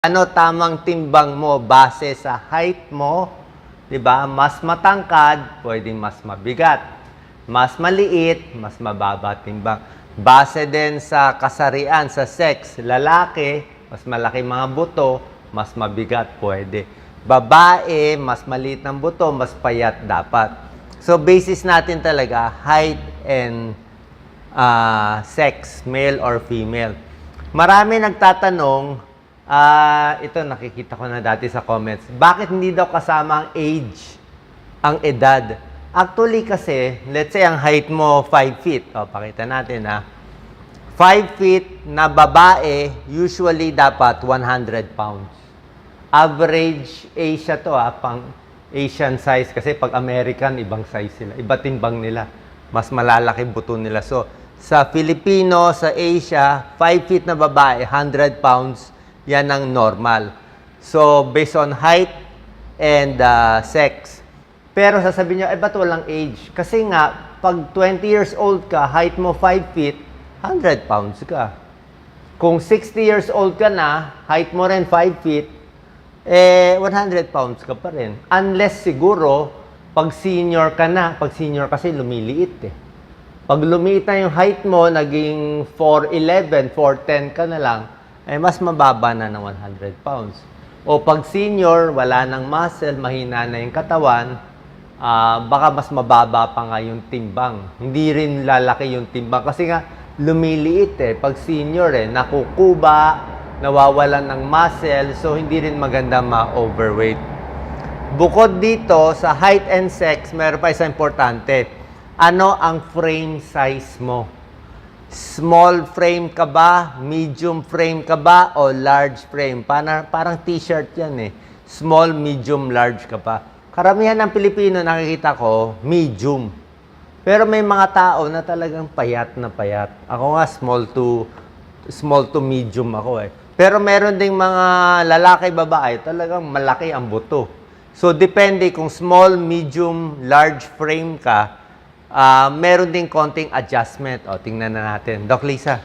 Ano tamang timbang mo base sa height mo, 'di ba? Mas matangkad, pwedeng mas mabigat. Mas maliit, mas mababa timbang. Base din sa kasarian, sa sex, lalaki, mas malaki mga buto, mas mabigat pwede. Babae, mas maliit ng buto, mas payat dapat. So basis natin talaga height and sex, male or female. Marami nagtatanong, ito nakikita ko na dati sa comments. Bakit hindi daw kasama ang age, ang edad? Actually kasi, let's say ang height mo 5 feet. O, pakita natin ha. 5 feet na babae, usually dapat 100 pounds. Average Asia to ha, pang Asian size. Kasi pag American, ibang size sila. Iba timbang nila. Mas malalaki buto nila. So, sa Filipino, sa Asia, 5 feet na babae, 100 pounds, yan ang normal. So, based on height and sex. Pero sasabihin nyo, ba't walang age? Kasi nga, pag 20 years old ka, height mo 5 feet, 100 pounds ka. Kung 60 years old ka na, height mo rin 5 feet, 100 pounds ka pa rin. Unless siguro, pag senior ka na, pag senior kasi lumiliit eh. Pag lumiit na yung height mo, naging 4'11", 4'10 ka na lang, mas mababa na ng 100 pounds. O pag senior, wala nang muscle, mahina na yung katawan, baka mas mababa pa nga yung timbang. Hindi rin lalaki yung timbang kasi nga lumiliit eh. Pag senior nakukuba, nawawalan ng muscle, so hindi rin maganda ma-overweight. Bukod dito, sa height and sex, meron pa isang importante. Ano ang frame size mo? Small frame ka ba? Medium frame ka ba? O large frame? Parang t-shirt yan eh. Small, medium, large ka pa. Karamihan ng Pilipino nakikita ko, medium. Pero may mga tao na talagang payat na payat. Ako nga, small to medium ako eh. Pero meron ding mga lalaki, babae, talagang malaki ang buto. So, depende kung small, medium, large frame ka, meron din konting adjustment. O, tingnan na natin. Doc Lisa,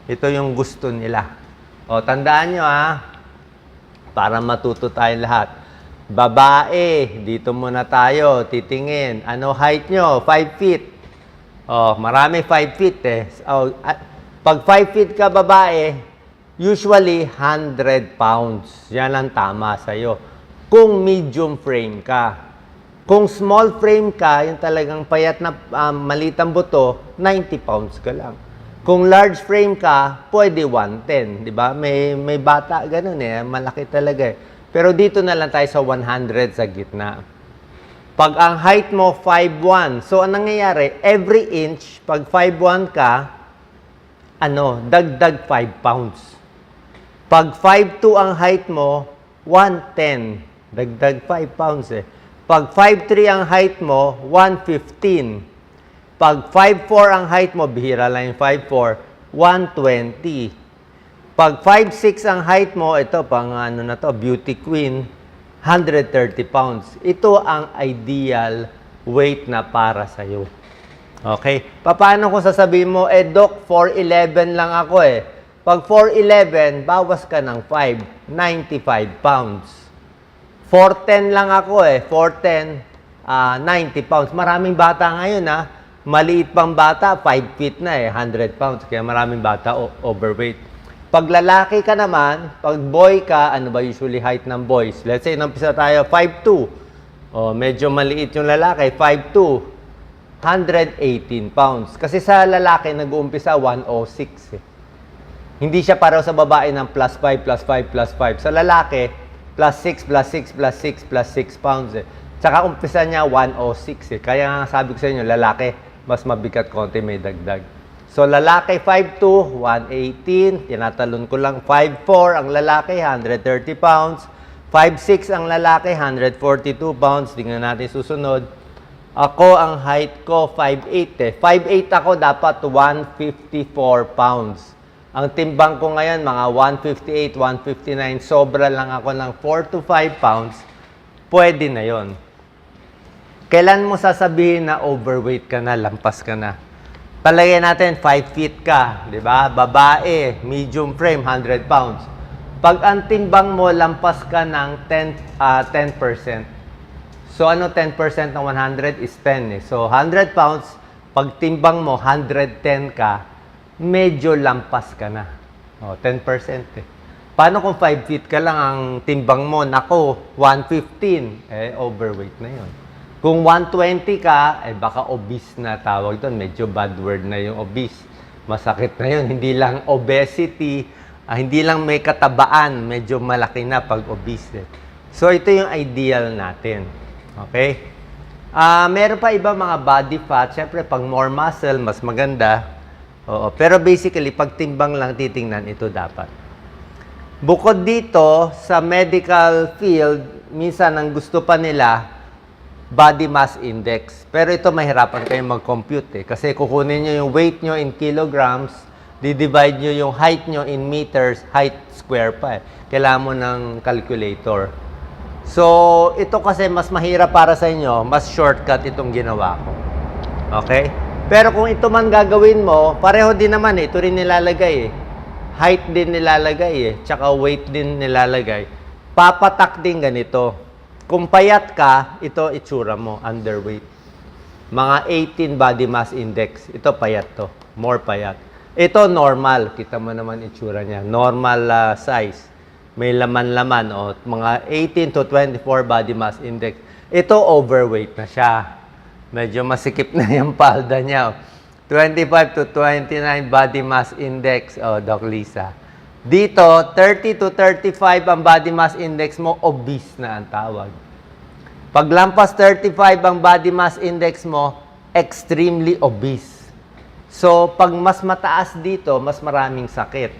ito yung gusto nila. O, tandaan nyo para matuto tayo lahat. Babae, dito muna tayo, titingin. Ano height nyo? 5 feet. O, marami 5 feet eh. O, pag 5 feet ka babae, usually 100 pounds. Yan ang tama sa'yo. Kung medium frame ka. Kung small frame ka, yung talagang payat na maliit ang buto, 90 pounds ka lang. Kung large frame ka, pwede 110, di ba? May bata ganun eh, malaki talaga eh. Pero dito na lang tayo sa 100 sa gitna. Pag ang height mo 5'1", so anong nangyayari? Every inch, pag 5'1 ka, dagdag 5 pounds. Pag 5'2 ang height mo, 110, dagdag 5 pounds eh. Pag 5'3 ang height mo, 115. Pag 5'4 ang height mo, bihira lang yung 5'4, 120. Pag 5'6 ang height mo, ito pang beauty queen, 130 pounds. Ito ang ideal weight na para sa'yo. Okay? Paano kung sasabihin mo, Doc, 4'11 lang ako eh. Pag 4'11, bawas ka ng 5, 95 pounds. 4'10 lang ako eh. 4'10, 90 pounds. Maraming bata ngayon Maliit pang bata, 5 feet na eh. 100 pounds. Kaya maraming bata overweight. Pag lalaki ka naman, pag boy ka, ano ba usually height ng boys? Let's say, nampisa tayo, 5'2". O, medyo maliit yung lalaki, 5'2". 118 pounds. Kasi sa lalaki, nag-uumpisa 106 eh. Hindi siya pareho sa babae ng plus 5, plus 5, plus 5. Sa lalaki, plus 6, plus 6, plus 6, plus 6 pounds eh. Tsaka umpisa niya 106 eh. Kaya nga sabi ko sa inyo, lalaki, mas mabigat konti, may dagdag. So, lalaki 5'2", 118. Tinatalon ko lang 5'4", ang lalaki, 130 pounds. 5'6", ang lalaki, 142 pounds. Tingnan natin susunod. Ako, ang height ko, 5'8 eh. 5'8 ako, dapat 154 pounds. Ang timbang ko ngayon, mga 158, 159, sobra lang ako ng 4 to 5 pounds, pwede na yon. Kailan mo sasabihin na overweight ka na, lampas ka na? Palagay natin, 5 feet ka, di ba? Babae, medium frame, 100 pounds. Pag ang timbang mo, lampas ka ng 10%. So, ano 10% ng 100 is 10 eh. So, 100 pounds, pag timbang mo, 110 ka, medyo lampas ka na. O, 10% eh. Paano kung 5 feet ka lang ang timbang mo? Nako, 115. Eh, overweight na yun. Kung 120 ka, eh baka obese na tawag doon. Medyo bad word na yung obese. Masakit na yun. Hindi lang obesity, hindi lang may katabaan. Medyo malaki na pag obese. So, ito yung ideal natin. Okay? Meron pa iba mga body fat. Siyempre, pag more muscle, mas maganda. Oo. Pero basically, pag timbang lang titingnan, ito dapat. Bukod dito, sa medical field, minsan ang gusto pa nila, body mass index. Pero ito mahirapan kayong mag-compute eh. Kasi kukunin nyo yung weight nyo in kilograms, di-divide nyo yung height nyo in meters, height square pa eh. Kailangan mo ng calculator. So, ito kasi mas mahirap para sa inyo, mas shortcut itong ginawa ko. Okay? Pero kung ito man gagawin mo, pareho din naman eh. Ito rin nilalagay eh. Height din nilalagay eh. Tsaka weight din nilalagay. Papatak din ganito. Kung payat ka, ito itsura mo, underweight. Mga 18 body mass index. Ito payat to. More payat. Ito normal. Kita mo naman itsura niya. Normal size. May laman-laman. O, mga 18 to 24 body mass index. Ito overweight na siya. Medyo masikip na yung palda niya. 25 to 29 body mass index. O, Doc Lisa. Dito, 30 to 35 ang body mass index mo, obese na ang tawag. Pag lampas 35 ang body mass index mo, extremely obese. So, pag mas mataas dito, mas maraming sakit.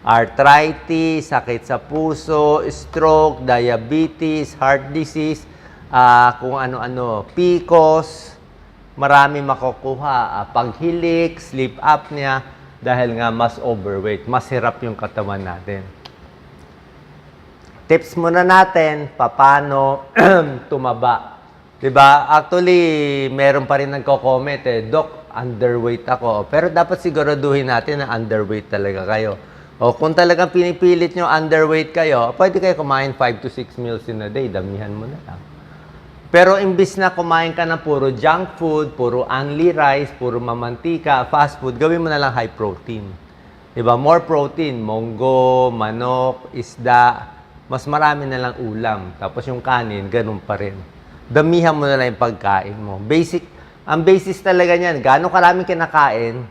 Arthritis, sakit sa puso, stroke, diabetes, heart disease, kung ano-ano, PCOS, marami makukuha. Paghilik, sleep apnea, dahil nga mas overweight, mas hirap yung katawan natin. Tips muna natin, paano tumaba. Diba? Actually, meron pa rin nagko-comment eh, Doc, underweight ako. Pero dapat siguraduhin natin na underweight talaga kayo. O kung talagang pinipilit nyo underweight kayo, pwede kayo kumain 5 to 6 meals in a day, damihan mo na lang. Pero imbis na kumain ka ng puro junk food, puro only rice, puro mamantika, fast food, gawin mo na lang high protein. Diba? More protein, monggo, manok, isda, mas marami na lang ulam. Tapos yung kanin, ganun pa rin. Damihan mo na lang yung pagkain mo. Ang basis talaga niyan, gaano karaming kinakain,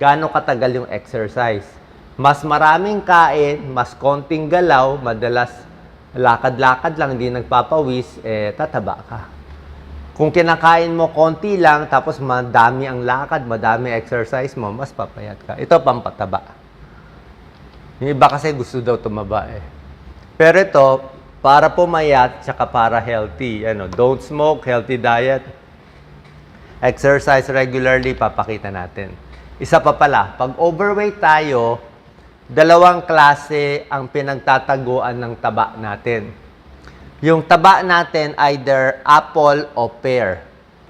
gaano katagal yung exercise. Mas maraming kain, mas konting galaw, madalas lakad-lakad lang, hindi nagpapawis, tataba ka. Kung kinakain mo konti lang, tapos madami ang lakad, madami exercise mo, mas papayat ka. Ito pampataba. Yung iba kasi gusto daw tumaba eh. Pero ito, para pumayat, tsaka para healthy. Don't smoke, healthy diet. Exercise regularly, papakita natin. Isa pa pala, pag overweight tayo, dalawang klase ang pinagtataguan ng taba natin. Yung taba natin, either apple o pear.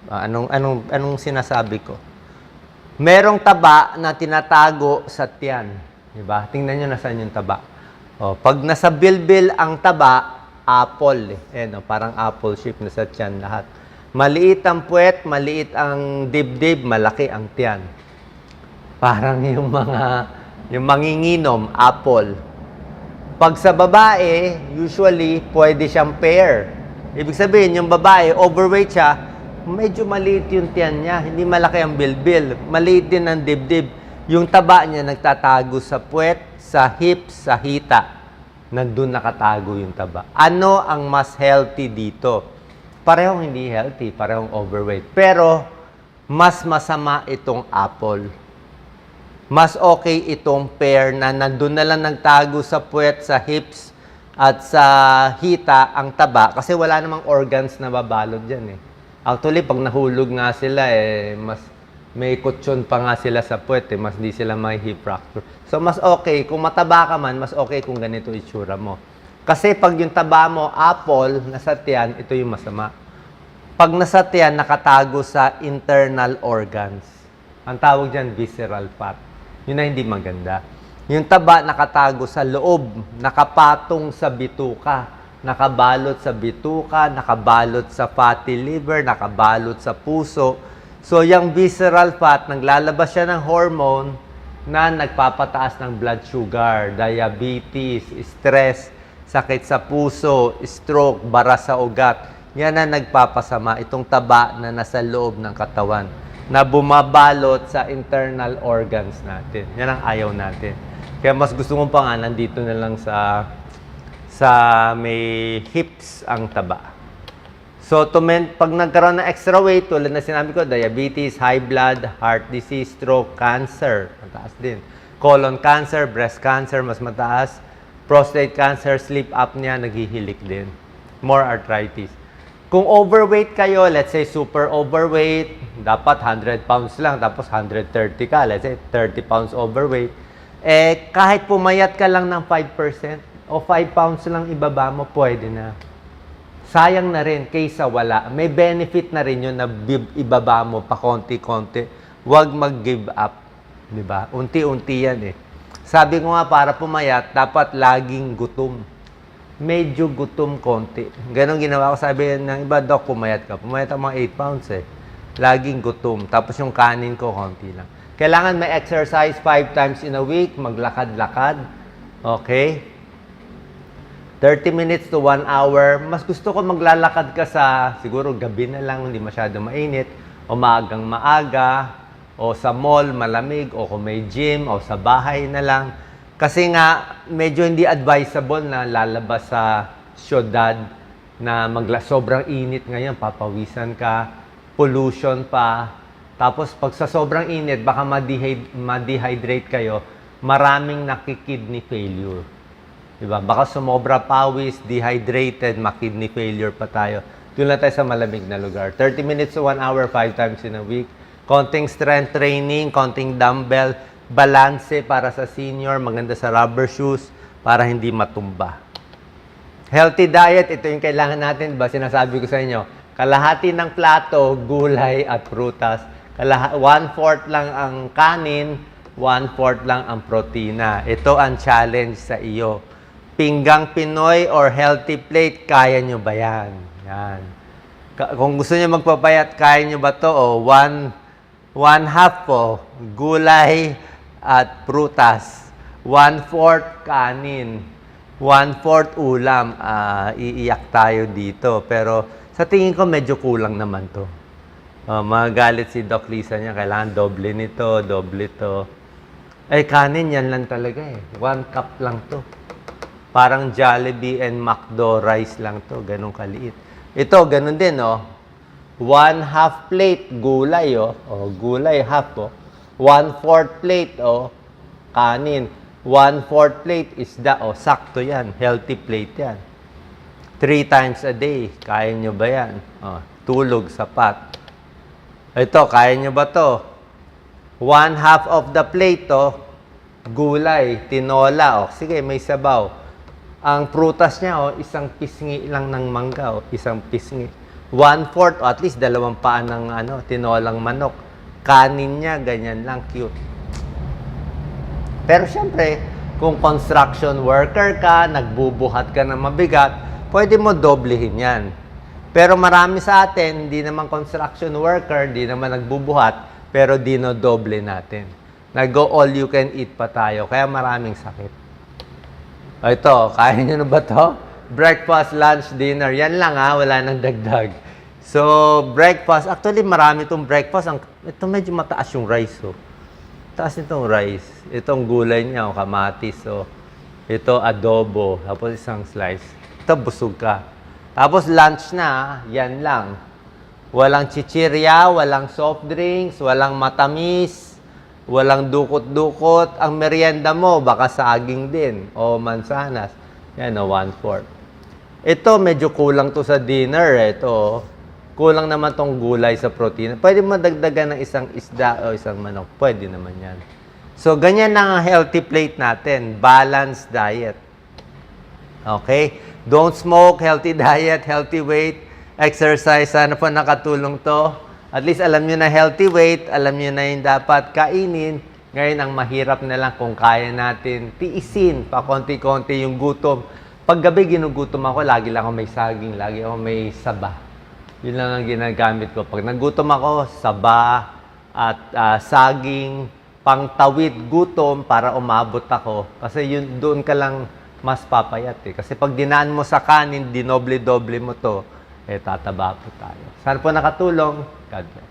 Anong sinasabi ko? Merong taba na tinatago sa tiyan. Diba? Tingnan nyo nasaan yung taba. Pag nasa bilbil ang taba, apple. Parang apple shape na sa tiyan lahat. Maliit ang puwet, maliit ang dibdib, malaki ang tiyan. Parang yung manginginom, apple. Pag sa babae, usually, pwede siyang pear. Ibig sabihin, yung babae, overweight siya, medyo maliit yung tiyan niya. Hindi malaki ang bilbil. Maliit din ang dibdib. Yung taba niya nagtatago sa puwet, sa hips, sa hita. Nandun nakatago yung taba. Ano ang mas healthy dito? Parehong hindi healthy, parehong overweight. Pero, mas masama itong apple. Mas okay itong pear na nandun na lang nagtago sa puwet, sa hips, at sa hita ang taba kasi wala namang organs na babalot dyan eh. Actually, pag nahulog nga sila mas may kutsyon pa nga sila sa puwet mas di sila may hip fracture. So, mas okay. Kung mataba ka man, mas okay kung ganito itsura mo. Kasi pag yung taba mo, apple, nasa tiyan, ito yung masama. Pag nasa tiyan, nakatago sa internal organs. Ang tawag dyan, visceral fat. Yun na hindi maganda. Yung taba nakatago sa loob, nakapatong sa bituka, nakabalot sa bituka, nakabalot sa fatty liver, nakabalot sa puso. So, yung visceral fat, naglalabas siya ng hormone na nagpapataas ng blood sugar, diabetes, stress, sakit sa puso, stroke, bara sa ugat. Yan ang nagpapasama, itong taba na nasa loob ng katawan na bumabalot sa internal organs natin. Yan ang ayaw natin. Kaya mas gusto ko pa nga, nandito na lang sa may hips ang taba. So, pag nagkaroon ng extra weight, tulad na sinabi ko, diabetes, high blood, heart disease, stroke, cancer, mataas din. Colon cancer, breast cancer, mas mataas. Prostate cancer, sleep apnea, naghihilik din. More arthritis. Kung overweight kayo, let's say super overweight, dapat 100 pounds lang, tapos 130 ka, let's say 30 pounds overweight, eh kahit pumayat ka lang ng 5% o 5 pounds lang ibaba mo, pwede na. Sayang na rin kaysa wala. May benefit na rin yun na ibaba mo pa konti-konti. Huwag mag-give up. Diba? Unti-unti yan eh. Sabi ko nga, para pumayat, dapat laging gutom. Medyo gutom konti. Ganon ginawa ko. Sabi ng iba, Doc, pumayat ka. Pumayat ako mga 8 pounds eh. Laging gutom. Tapos yung kanin ko, konti lang. Kailangan may exercise 5 times in a week. Maglakad-lakad. Okay? 30 minutes to 1 hour. Mas gusto ko maglalakad ka sa, siguro gabi na lang, hindi masyado mainit. O maagang maaga. O sa mall, malamig, o kung may gym, o sa bahay na lang. Kasi nga, medyo hindi advisable na lalabas sa syudad na sobrang init ngayon, papawisan ka, pollution pa. Tapos pag sa sobrang init, baka ma-dehydrate kayo, maraming nakikidney failure. Diba? Baka sumobra pawis, dehydrated, ma-kidney failure pa tayo. Doon lang tayo sa malamig na lugar. 30 minutes to 1 hour, 5 times in a week. Konting strength training, konting dumbbell, balanse para sa senior, maganda sa rubber shoes para hindi matumba. Healthy diet, ito yung kailangan natin, ba? Sinasabi ko sa inyo, kalahati ng plato, gulay at prutas. 1/4 lang ang kanin, 1/4 lang ang protina. Ito ang challenge sa iyo. Pinggang Pinoy or healthy plate, kaya nyo ba yan? Yan. Kung gusto nyo magpapayat, kaya nyo ba to? O, 1/2 po, gulay at prutas. 1/4 kanin. 1/4 ulam. Iiyak tayo dito. Pero sa tingin ko, medyo kulang naman to. Magalit si Doc Lisa niya. Kailangan doble nito, doble to. Eh, kanin yan lang talaga eh. 1 cup lang to. Parang Jollibee and McDo rice lang to. Ganun kaliit. Ito, ganun din, oh. 1/2 plate gulay, oh. Oh, gulay, half, oh. 1/4 plate, oh. Kanin. 1/4 plate isda, oh. Sakto yan. Healthy plate yan. 3 times a day. Kaya nyo ba yan? Oh, tulog, sapat. Ito, kaya nyo ba to? 1/2 of the plate, oh. Gulay, tinola, oh. Sige, may sabaw. Ang prutas niya, oh, isang pisngi lang ng mangga, oh. Isang pisngi. 1/4, o at least 2 paa ng tinolang manok. Kanin niya, ganyan lang, cute. Pero syempre, kung construction worker ka, nagbubuhat ka ng mabigat, pwede mo doblehin yan. Pero marami sa atin, di naman construction worker, di naman nagbubuhat, pero dinodoble natin. Nag-go all you can eat pa tayo, kaya maraming sakit. O ito, kaya nyo na ba to? Breakfast, lunch, dinner. Yan lang ha, wala nang dagdag. So, breakfast. Actually, marami itong breakfast. Ito medyo mataas yung rice. Oh. Taas itong rice. Itong gulay niya, oh, kamatis. Oh. Ito, adobo. Tapos isang slice. Ito, busog ka. Tapos lunch na, yan lang. Walang chichirya, walang soft drinks, walang matamis, walang dukot-dukot. Ang merienda mo, baka saging din. O mansanas. Yan, oh, 1/4. Ito, medyo kulang to sa dinner. Ito, kulang naman tong gulay sa protein. Pwede mo dagdagan ng isang isda o isang manok. Pwede naman yan. So, ganyan ang healthy plate natin. Balanced diet. Okay? Don't smoke, healthy diet, healthy weight, exercise. Sana po nakatulong to. At least alam nyo na healthy weight, alam nyo na yung dapat kainin, Ngayon, ang mahirap na lang kung kaya natin tiisin pa konti-konti yung gutom. Pag gabi ginugutom ako, lagi lang ako may saging, lagi ako may saba. Yun lang ang ginagamit ko. Pag nagutom ako, saba at saging, pangtawid gutom para umabot ako. Kasi yun, doon ka lang mas papayat eh. Kasi pag dinaan mo sa kanin, dinoble-doble mo to, tataba po tayo. Sana po nakatulong. God bless.